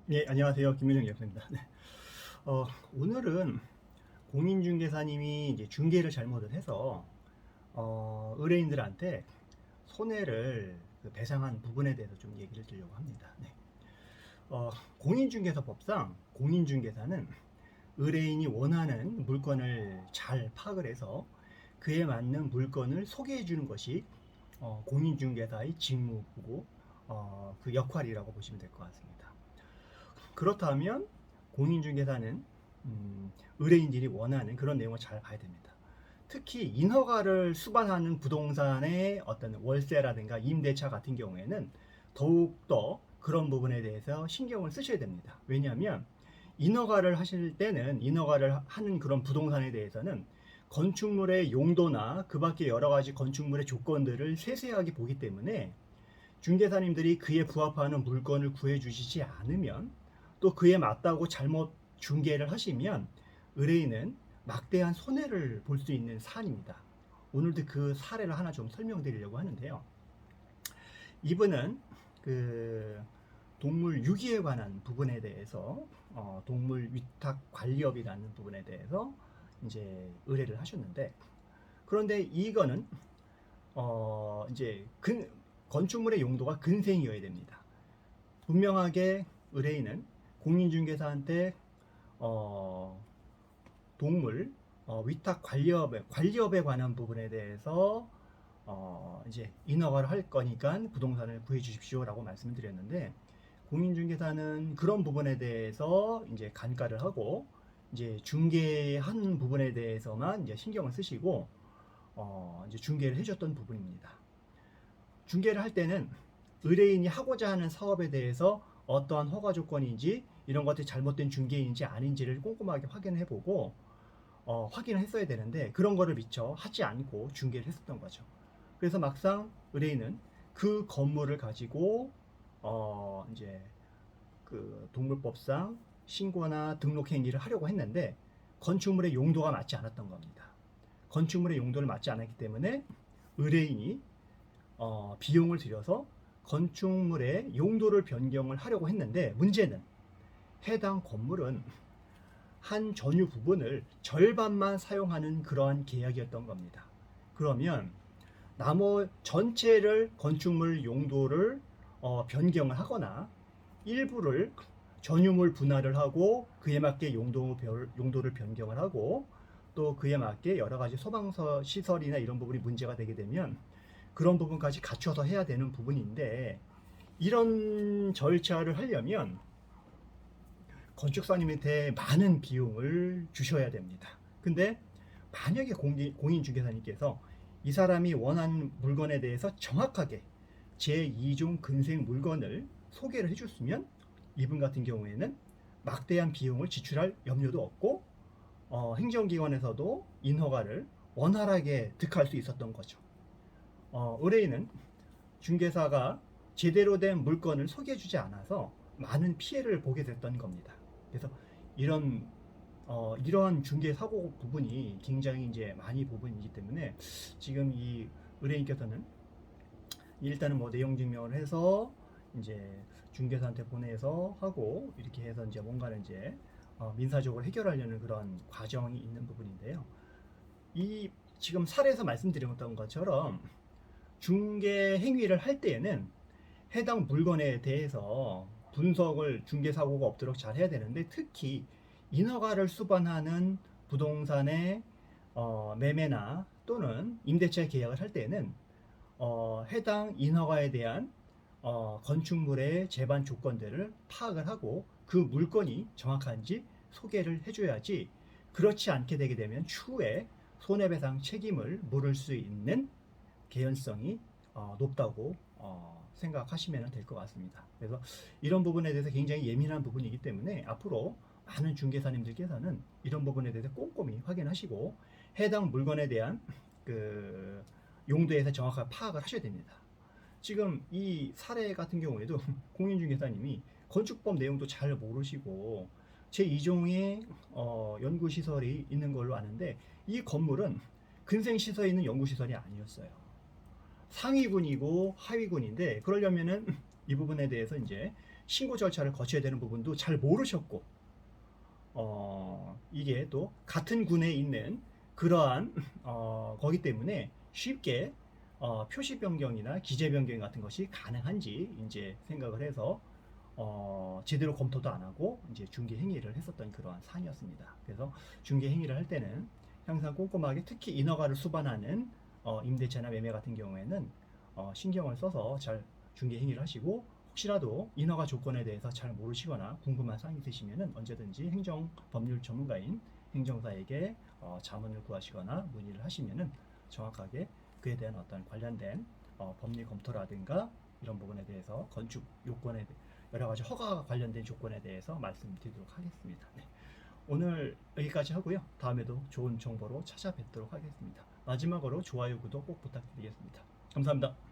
네, 안녕하세요. 김민영 교수입니다. 네. 오늘은 공인중개사님이 이제 중개를 잘못을 해서 의뢰인들한테 손해를 배상한 부분에 대해서 좀 얘기를 드리려고 합니다. 네. 공인중개사법상 공인중개사는 의뢰인이 원하는 물건을 잘 파악을 해서 그에 맞는 물건을 소개해 주는 것이 공인중개사의 직무고 그 역할이라고 보시면 될 것 같습니다. 그렇다면 공인중개사는 의뢰인들이 원하는 그런 내용을 잘 봐야 됩니다. 특히 인허가를 수반하는 부동산의 어떤 월세라든가 임대차 같은 경우에는 더욱더 그런 부분에 대해서 신경을 쓰셔야 됩니다. 왜냐하면 인허가를 하실 때는 인허가를 하는 그런 부동산에 대해서는 건축물의 용도나 그 밖에 여러 가지 건축물의 조건들을 세세하게 보기 때문에 중개사님들이 그에 부합하는 물건을 구해주시지 않으면 또 그에 맞다고 잘못 중개를 하시면 의뢰인은 막대한 손해를 볼 수 있는 사안입니다. 오늘도 그 사례를 하나 좀 설명드리려고 하는데요. 이분은 그 동물 유기에 관한 부분에 대해서 동물 위탁 관리업이라는 부분에 대해서 이제 의뢰를 하셨는데, 그런데 이거는 이제 건축물의 용도가 근생이어야 됩니다. 분명하게 의뢰인은 공인중개사한테 어, 동물 위탁 관리업에 관한 부분에 대해서 이제 인허가를 할 거니까 부동산을 구해 주십시오라고 말씀을 드렸는데, 공인중개사는 그런 부분에 대해서 이제 간과를 하고 이제 중개한 부분에 대해서만 이제 신경을 쓰시고 이제 중개를 해줬던 부분입니다. 중개를 할 때는 의뢰인이 하고자 하는 사업에 대해서 어떠한 허가 조건인지 이런 것들이 잘못된 중개인지 아닌지를 꼼꼼하게 확인해 보고 확인을 했어야 되는데 그런 거를 미처 하지 않고 중개를 했었던 거죠. 그래서 막상 의뢰인은 그 건물을 가지고 이제 그 동물법상 신고나 등록 행위를 하려고 했는데 건축물의 용도가 맞지 않았던 겁니다. 건축물의 용도를 맞지 않았기 때문에 의뢰인이 비용을 들여서 건축물의 용도를 변경을 하려고 했는데, 문제는 해당 건물은 한 전유 부분을 절반만 사용하는 그러한 계약이었던 겁니다. 그러면 나머 전체를 건축물 용도를 변경을 하거나 일부를 전유물 분할을 하고 그에 맞게 용도를 변경을 하고 또 그에 맞게 여러 가지 소방서 시설이나 이런 부분이 문제가 되게 되면 그런 부분까지 갖춰서 해야 되는 부분인데, 이런 절차를 하려면 건축사님한테 많은 비용을 주셔야 됩니다. 근데 만약에 공인중개사님께서 이 사람이 원하는 물건에 대해서 정확하게 제2종 근생 물건을 소개를 해줬으면 이분 같은 경우에는 막대한 비용을 지출할 염려도 없고 행정기관에서도 인허가를 원활하게 득할 수 있었던 거죠. 의뢰인은 중개사가 제대로 된 물건을 소개해주지 않아서 많은 피해를 보게 됐던 겁니다. 그래서 이런 이러한 중개 사고 부분이 굉장히 이제 많이 부분이기 때문에 지금 이 의뢰인께서는 일단은 뭐 내용 증명을 해서 이제 중개사한테 보내서 하고 이렇게 해서 이제 뭔가를 이제 민사적으로 해결하려는 그런 과정이 있는 부분인데요. 이 지금 사례에서 말씀드렸던 것처럼 중개 행위를 할 때에는 해당 물건에 대해서 분석을 중개 사고가 없도록 잘 해야 되는데, 특히 인허가를 수반하는 부동산의 매매나 또는 임대차 계약을 할 때는 해당 인허가에 대한 건축물의 제반 조건들을 파악을 하고 그 물건이 정확한지 소개를 해줘야지, 그렇지 않게 되게 되면 추후에 손해배상 책임을 물을 수 있는 개연성이 높다고 생각하시면 될 것 같습니다. 그래서 이런 부분에 대해서 굉장히 예민한 부분이기 때문에 앞으로 많은 중개사님들께서는 이런 부분에 대해서 꼼꼼히 확인하시고 해당 물건에 대한 그 용도에서 정확하게 파악을 하셔야 됩니다. 지금 이 사례 같은 경우에도 공인중개사님이 건축법 내용도 잘 모르시고 제2종의 연구시설이 있는 걸로 아는데 이 건물은 근생시설에 있는 연구시설이 아니었어요. 상위군이고 하위군인데, 그러려면은 이 부분에 대해서 이제 신고 절차를 거쳐야 되는 부분도 잘 모르셨고, 이게 또 같은 군에 있는 그러한 거기 때문에 쉽게 표시 변경이나 기재 변경 같은 것이 가능한지 이제 생각을 해서 제대로 검토도 안 하고 이제 중개 행위를 했었던 그러한 사안이었습니다. 그래서 중개 행위를 할 때는 항상 꼼꼼하게, 특히 인허가를 수반하는 임대차나 매매 같은 경우에는 신경을 써서 잘 중개 행위를 하시고, 혹시라도 인허가 조건에 대해서 잘 모르시거나 궁금한 사항이 있으시면 언제든지 행정 법률 전문가인 행정사에게 자문을 구하시거나 문의를 하시면 정확하게 그에 대한 어떤 관련된 법리 검토라든가 이런 부분에 대해서, 건축 요건에 여러 가지 허가 관련된 조건에 대해서 말씀드리도록 하겠습니다. 네. 오늘 여기까지 하고요. 다음에도 좋은 정보로 찾아뵙도록 하겠습니다. 마지막으로 좋아요, 구독 꼭 부탁드리겠습니다. 감사합니다.